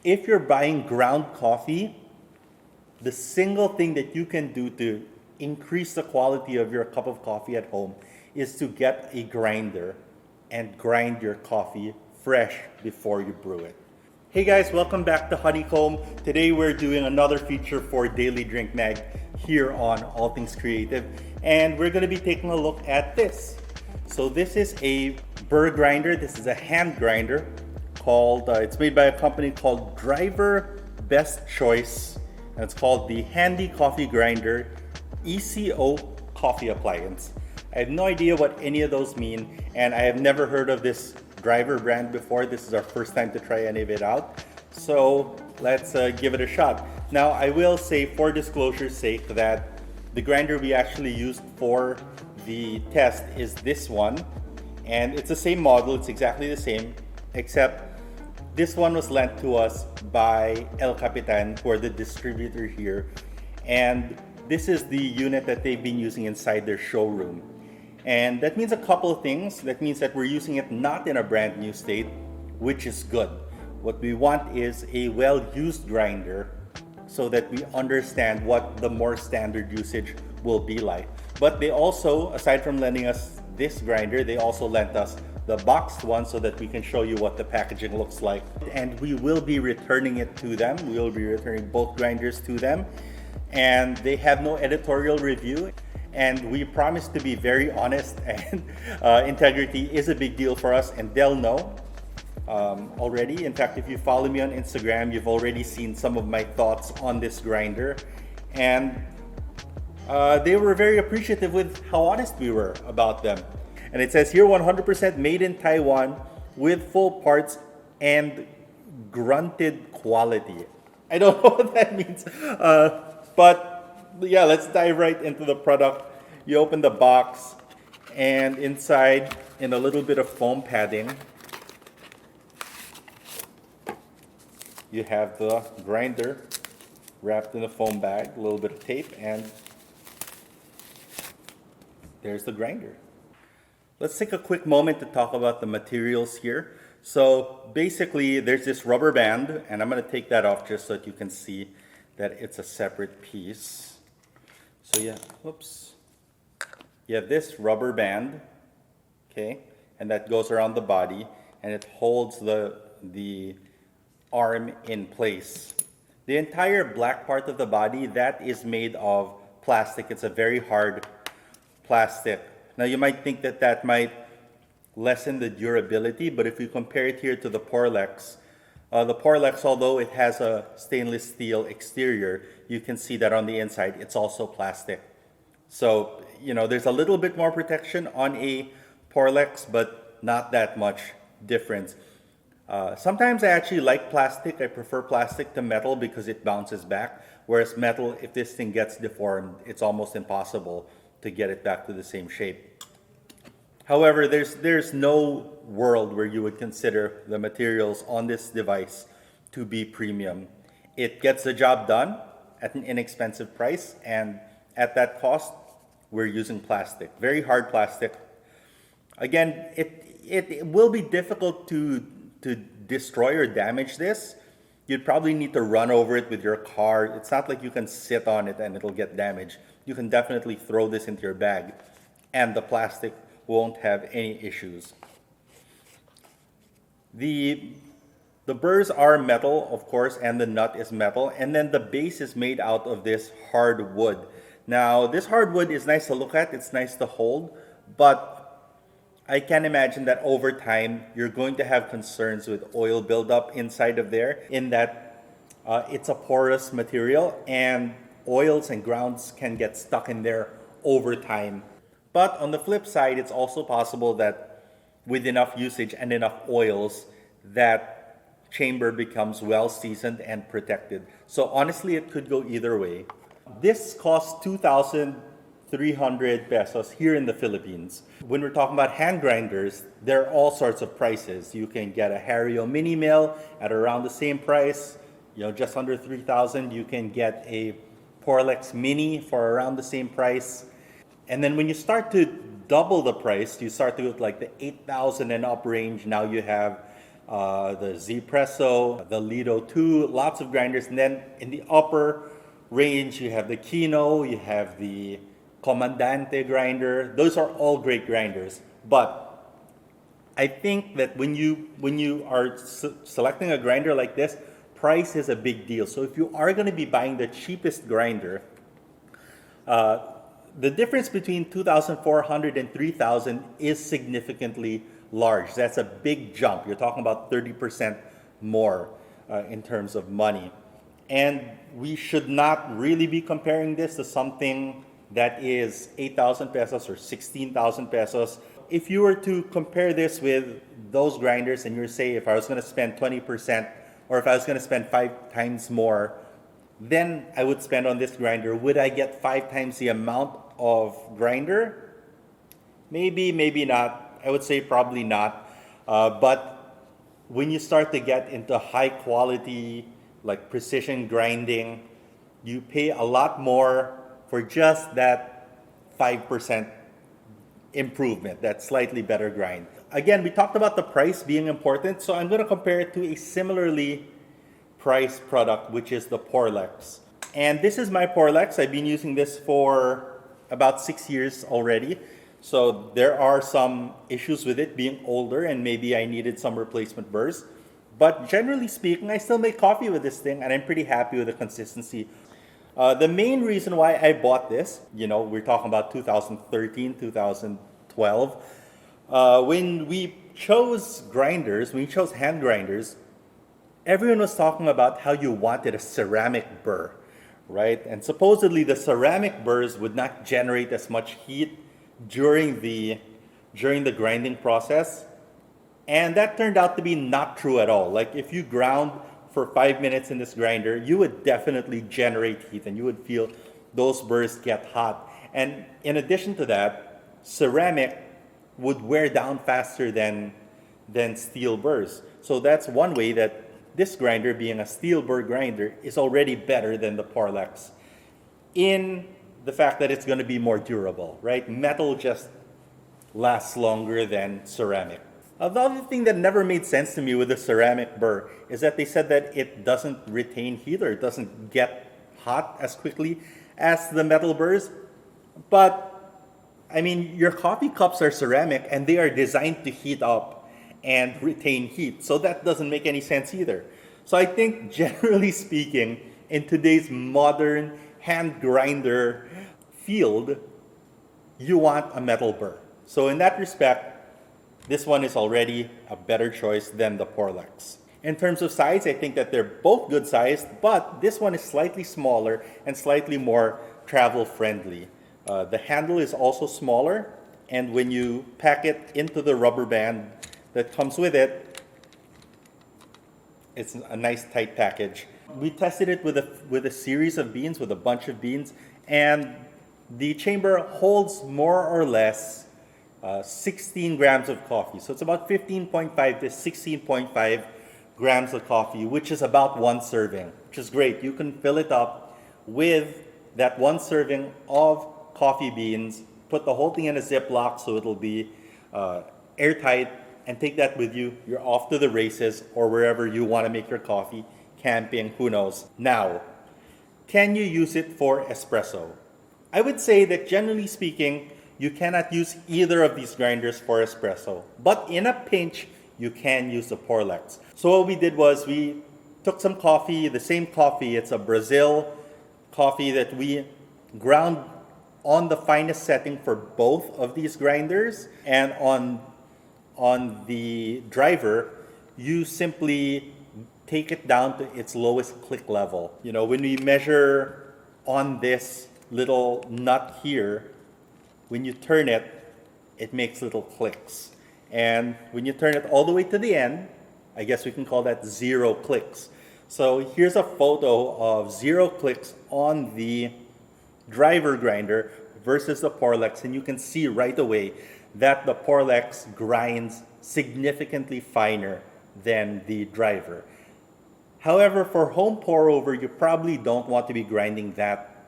If you're buying ground coffee, the single thing that you can do to increase the quality of your cup of coffee at home is to get a grinder and grind your coffee fresh before you brew it. Hey guys, welcome back to Honeycomb. Today we're doing another feature for Daily Drink Mag here on All Things Creative, and we're going to be taking a look at this. So this is a burr grinder. This is a hand grinder called, it's made by a company called Driver Best Choice, and it's called the Handy Coffee Grinder ECO Coffee Appliance. I have no idea what any of those mean, and I have never heard of this Driver brand before. This is our first time to try any of it out, so let's give it a shot. Now I will say, for disclosure's sake, that the grinder we actually used for the test is this one, and it's the same model. It's exactly the same, except this one was lent to us by El Capitan, who are the distributor here, and this is the unit that they've been using inside their showroom. And that means a couple of things. That means that we're using it not in a brand new state, which is good. What we want is a well-used grinder so that we understand what the more standard usage will be like. But they also, aside from lending us this grinder, they also lent us the boxed one so that we can show you what the packaging looks like. And we will be returning it to them. We will be returning both grinders to them. And they have no editorial review. And we promise to be very honest, and integrity is a big deal for us, and they'll know already. In fact, if you follow me on Instagram, you've already seen some of my thoughts on this grinder. And they were very appreciative with how honest we were about them. And it says here 100% made in Taiwan with full parts and grunted quality. I don't know what that means, but yeah, let's dive right into the product. You open the box, and inside, in a little bit of foam padding, you have the grinder wrapped in a foam bag, a little bit of tape, and there's the grinder. Let's take a quick moment to talk about the materials here. So basically, there's this rubber band, and I'm going to take that off just so that you can see that it's a separate piece. So yeah, whoops. You have this rubber band, okay, and that goes around the body, and it holds the arm in place. The entire black part of the body, that is made of plastic. It's a very hard plastic. Now you might think that that might lessen the durability, but if you compare it here to the Porlex, although it has a stainless steel exterior, you can see that on the inside it's also plastic. So, you know, there's a little bit more protection on a Porlex, but not that much difference. Sometimes I actually like plastic. I prefer plastic to metal because it bounces back. Whereas metal, if this thing gets deformed, it's almost impossible to get it back to the same shape. However, there's no world where you would consider the materials on this device to be premium. It gets the job done at an inexpensive price, and at that cost, we're using plastic, very hard plastic. Again, it will be difficult to destroy or damage this. You'd probably need to run over it with your car. It's not like you can sit on it and it'll get damaged. You can definitely throw this into your bag, and the plastic won't have any issues. The burrs are metal, of course, and the nut is metal, and then the base is made out of this hard wood. Now, this hardwood is nice to look at, it's nice to hold, but I can imagine that over time, you're going to have concerns with oil buildup inside of there, in that it's a porous material, and oils and grounds can get stuck in there over time. But on the flip side, it's also possible that with enough usage and enough oils, that chamber becomes well seasoned and protected. So honestly, it could go either way. This costs 2,300 pesos here in the Philippines. When we're talking about hand grinders, there are all sorts of prices. You can get a Hario mini mill at around the same price, just under 3,000. You can get a Porlex mini for around the same price. And then when you start to double the price, you start to go to like the 8,000 and up range. Now you have the Espresso, the Lido 2, lots of grinders. And then in the upper range, you have the Kino, you have the Comandante grinder. Those are all great grinders. But I think that when you are selecting a grinder like this, price is a big deal. So if you are going to be buying the cheapest grinder, the difference between 2,400 and 3,000 is significantly large. That's a big jump. You're talking about 30% more in terms of money. And we should not really be comparing this to something that is 8,000 pesos or 16,000 pesos. If you were to compare this with those grinders and you say, if I was going to spend 20% or if I was going to spend 5 times more, then I would spend on this grinder. Would I get 5 times the amount of grinder? Maybe, maybe not. I would say probably not. But when you start to get into high quality, like precision grinding, you pay a lot more for just that 5% improvement, that slightly better grind. Again, we talked about the price being important, so I'm going to compare it to a similarly priced product, which is the Porlex. And this is my Porlex. I've been using this for about 6 years already. So there are some issues with it being older and maybe I needed some replacement burrs. But generally speaking, I still make coffee with this thing and I'm pretty happy with the consistency. The main reason why I bought this, we're talking about 2013, 2012. When we chose grinders, when we chose hand grinders, everyone was talking about how you wanted a ceramic burr, right? And supposedly the ceramic burrs would not generate as much heat during the grinding process. And that turned out to be not true at all. Like if you ground for 5 minutes in this grinder, you would definitely generate heat and you would feel those burrs get hot. And in addition to that, ceramic would wear down faster than steel burrs. So that's one way that this grinder, being a steel burr grinder, is already better than the Porlex in the fact that it's going to be more durable, right? Metal just lasts longer than ceramic. The other thing that never made sense to me with the ceramic burr is that they said that it doesn't retain heat or it doesn't get hot as quickly as the metal burrs. But, I mean, your coffee cups are ceramic and they are designed to heat up and retain heat. So that doesn't make any sense either. So I think, generally speaking, in today's modern hand grinder field, you want a metal burr. So in that respect, this one is already a better choice than the Porlex. In terms of size, I think that they're both good sized, but this one is slightly smaller and slightly more travel friendly. The handle is also smaller, and when you pack it into the rubber band that comes with it, it's a nice tight package. We tested it with a series of beans, with a bunch of beans, and the chamber holds more or less 16 grams of coffee. So it's about 15.5 to 16.5 grams of coffee, which is about one serving, which is great. You can fill it up with that one serving of coffee beans, put the whole thing in a Ziploc so it'll be airtight, and take that with you. You're off to the races or wherever you want to make your coffee, camping, who knows. Now, can you use it for espresso? I would say that generally speaking, you cannot use either of these grinders for espresso. But in a pinch, you can use the Porlex. So what we did was we took some coffee, the same coffee, it's a Brazil coffee that we ground on the finest setting for both of these grinders. And on the driver, you simply take it down to its lowest click level. When we measure on this little nut here, when you turn it, it makes little clicks. And when you turn it all the way to the end, I guess we can call that 0 clicks. So here's a photo of 0 clicks on the driver grinder versus the Porlex, and you can see right away that the Porlex grinds significantly finer than the driver. However, for home pour over, you probably don't want to be grinding that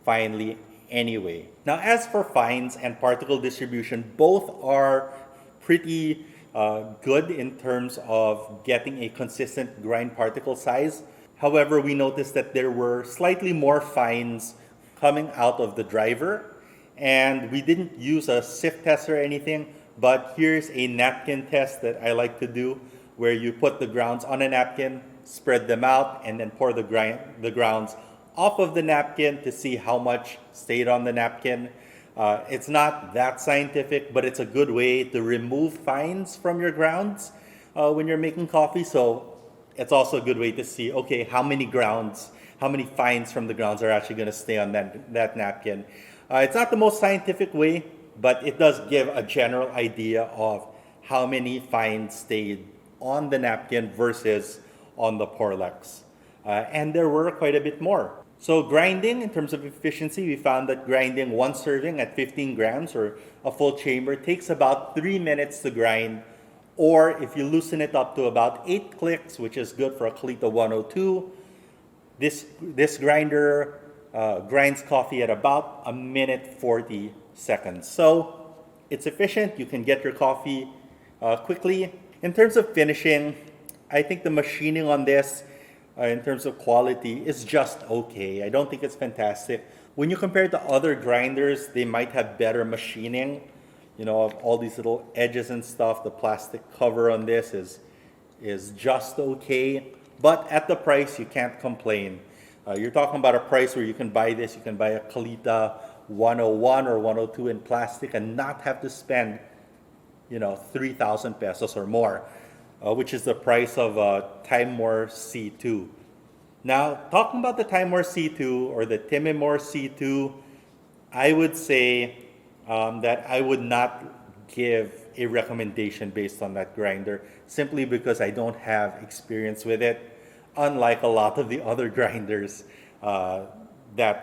finely anyway. Now, as for fines and particle distribution, both are pretty good in terms of getting a consistent grind particle size. However, we noticed that there were slightly more fines coming out of the driver, and we didn't use a sift test or anything, but here's a napkin test that I like to do, where you put the grounds on a napkin, spread them out, and then pour the grounds off of the napkin to see how much stayed on the napkin. It's not that scientific, but it's a good way to remove fines from your grounds when you're making coffee. So it's also a good way to see, okay, how many fines from the grounds are actually going to stay on that napkin. It's not the most scientific way, but it does give a general idea of how many fines stayed on the napkin versus on the Porlex. And there were quite a bit more. So grinding, in terms of efficiency, we found that grinding one serving at 15 grams or a full chamber takes about 3 minutes to grind. Or if you loosen it up to about 8 clicks, which is good for a Kalita 102, this grinder grinds coffee at about 1:40. So it's efficient. You can get your coffee quickly. In terms of finishing, I think the machining on this, in terms of quality, is just okay. I don't think it's fantastic. When you compare it to other grinders, they might have better machining. You know, of all these little edges and stuff. The plastic cover on this is just okay. But at the price, you can't complain. You're talking about a price where you can buy this. You can buy a Kalita 101 or 102 in plastic and not have to spend, 3,000 pesos or more, which is the price of a Timemore C2. Now, talking about the Timemore C2 or the Timemore C2, I would say that I would not give a recommendation based on that grinder simply because I don't have experience with it, unlike a lot of the other grinders that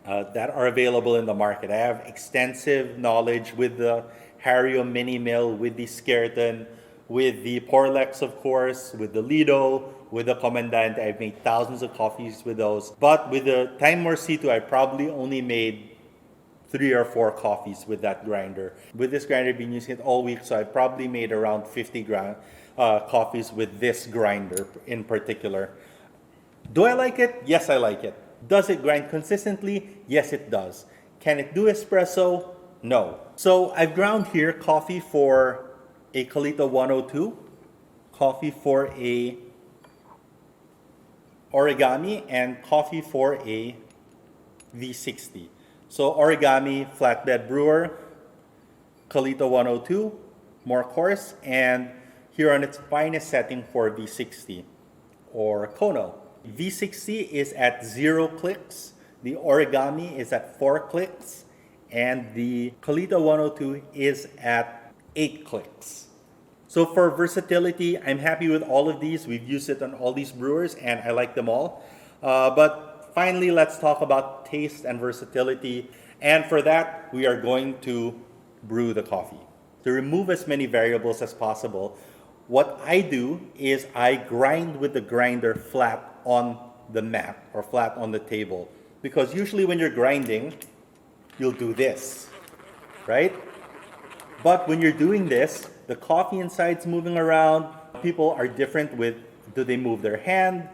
are available in the market. I have extensive knowledge with the Hario Mini Mill, with the Skeleton, with the Porlex, of course, with the Lido, with the Comandante. I've made thousands of coffees with those. But with the Timemore C2, I probably only made 3 or 4 coffees with that grinder. With this grinder, I've been using it all week, so I probably made around 50 coffees with this grinder in particular. Do I like it? Yes, I like it. Does it grind consistently? Yes, it does. Can it do espresso? No. So I've ground here coffee for a Kalita 102, coffee for a Origami, and coffee for a V60. So Origami flatbed brewer, Kalita 102, more coarse, and here on its finest setting for V60 or Kono. V60 is at 0 clicks, the Origami is at 4 clicks, and the Kalita 102 is at 8 clicks. So for versatility, I'm happy with all of these. We've used it on all these brewers and I like them all. But finally, let's talk about taste and versatility. And for that, we are going to brew the coffee. To remove as many variables as possible, what I do is I grind with the grinder flat on the mat or flat on the table. Because usually when you're grinding, you'll do this, right? But when you're doing this, the coffee inside's moving around. People are different with, do they move their hand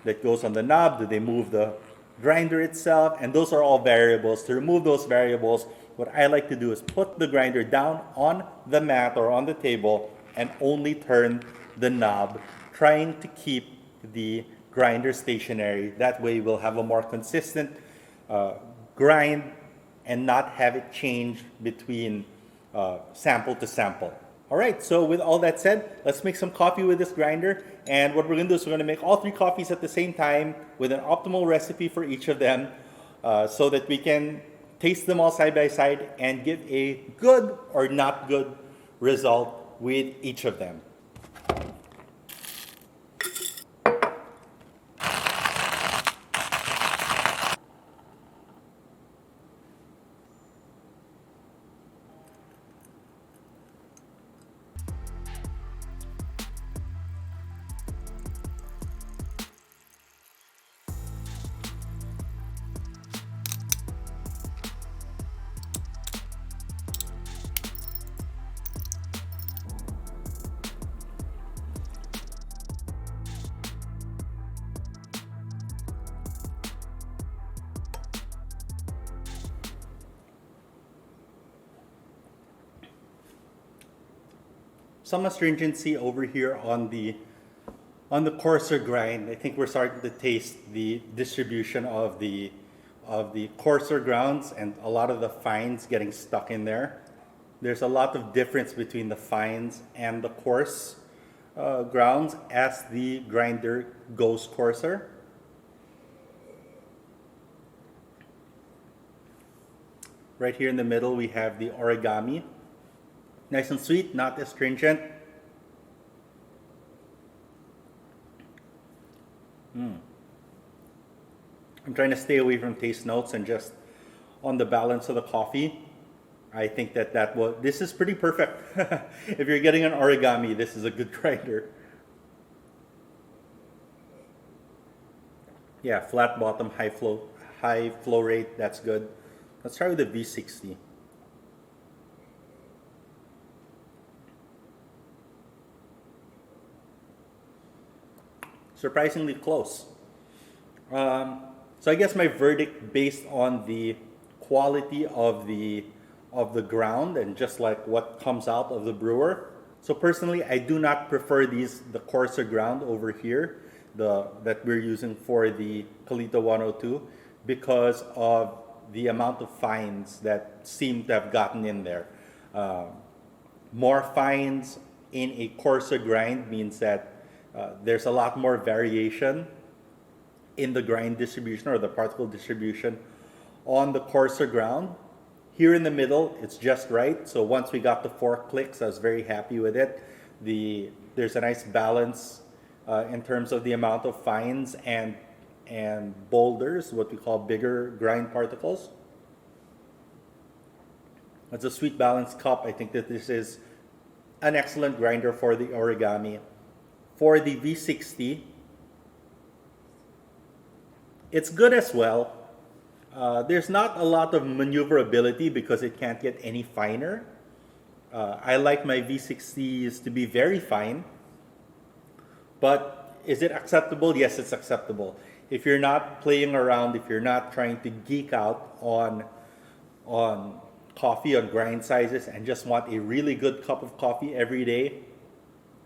that goes on the knob? Do they move the grinder itself? And those are all variables. To remove those variables, what I like to do is put the grinder down on the mat or on the table and only turn the knob, trying to keep the grinder stationary. That way we'll have a more consistent grind and not have it change between sample to sample. All right, so with all that said, let's make some coffee with this grinder. And what we're gonna do is we're gonna make all 3 coffees at the same time with an optimal recipe for each of them so that we can taste them all side by side and give a good or not good result with each of them. some astringency over here on the coarser grind. I think we're starting to taste the distribution of the coarser grounds and a lot of the fines getting stuck in there. There's a lot of difference between the fines and the coarse grounds as the grinder goes coarser. Right here in the middle we have the Origami. Nice and sweet, not astringent. I'm trying to stay away from taste notes and just on the balance of the coffee. I think this is pretty perfect. If you're getting an Origami, this is a good grinder. Yeah, flat bottom, high flow rate, that's good. Let's try with the V60. Surprisingly close. So I guess my verdict based on the quality of the ground and just like what comes out of the brewer. So personally, I do not prefer the coarser ground over here, that we're using for the Kalita 102 because of the amount of fines that seem to have gotten in there. More fines in a coarser grind means that there's a lot more variation in the grind distribution or the particle distribution on the coarser ground. Here in the middle, it's just right. So once we got the 4 clicks, I was very happy with it. There's a nice balance in terms of the amount of fines and boulders, what we call bigger grind particles. It's a sweet balanced cup. I think that this is an excellent grinder for the Origami. For the V60, it's good as well. There's not a lot of maneuverability because it can't get any finer. I like my V60s to be very fine. But is it acceptable? Yes, it's acceptable. If you're not playing around, if you're not trying to geek out on coffee, on grind sizes, and just want a really good cup of coffee every day,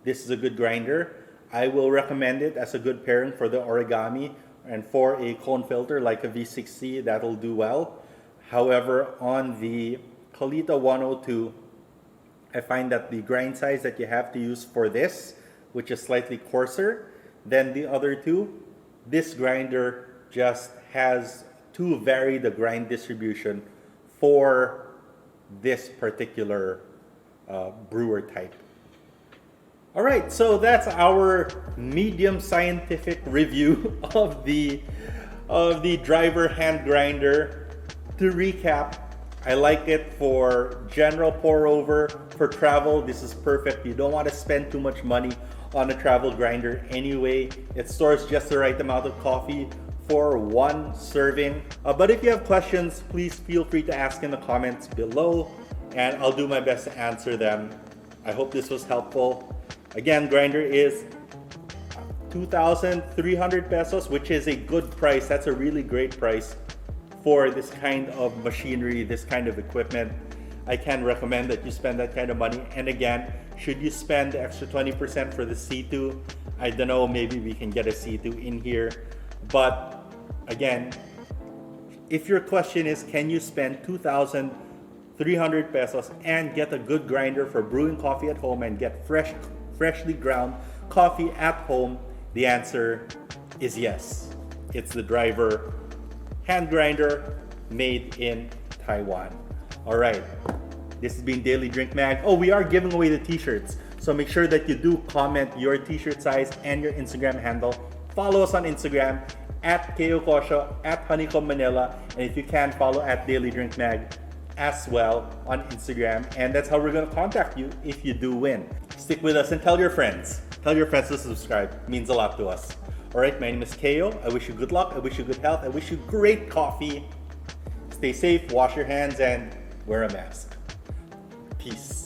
this is a good grinder. I will recommend it as a good pairing for the Origami and for a cone filter like a V60, that'll do well. However, on the Kalita 102, I find that the grind size that you have to use for this, which is slightly coarser than the other two, this grinder just has to vary the grind distribution for this particular brewer type. All right, so that's our medium scientific review of the driver hand grinder. To recap, I like it for general pour over. For travel, this is perfect. You don't want to spend too much money on a travel grinder anyway. It stores just the right amount of coffee for one serving. But if you have questions, please feel free to ask in the comments below and I'll do my best to answer them. I hope this was helpful. Again, grinder is 2,300 pesos, which is a good price. That's a really great price for this kind of machinery, this kind of equipment. I can recommend that you spend that kind of money. And again, should you spend the extra 20% for the C2? I don't know, maybe we can get a C2 in here. But again, if your question is, can you spend 2,300 pesos and get a good grinder for brewing coffee at home and get freshly ground coffee at home? The answer is yes. It's the driver hand grinder made in Taiwan. All right, this has been Daily Drink Mag. Oh, we are giving away the t-shirts. So make sure that you do comment your t-shirt size and your Instagram handle. Follow us on Instagram at Kosho, at Honeycomb Manila. And if you can, follow at Daily Drink Mag as well on Instagram. And that's how we're gonna contact you if you do win. Stick with us and tell your friends. Tell your friends to subscribe. It means a lot to us. All right, my name is Ko. I wish you good luck. I wish you good health. I wish you great coffee. Stay safe, wash your hands, and wear a mask. Peace.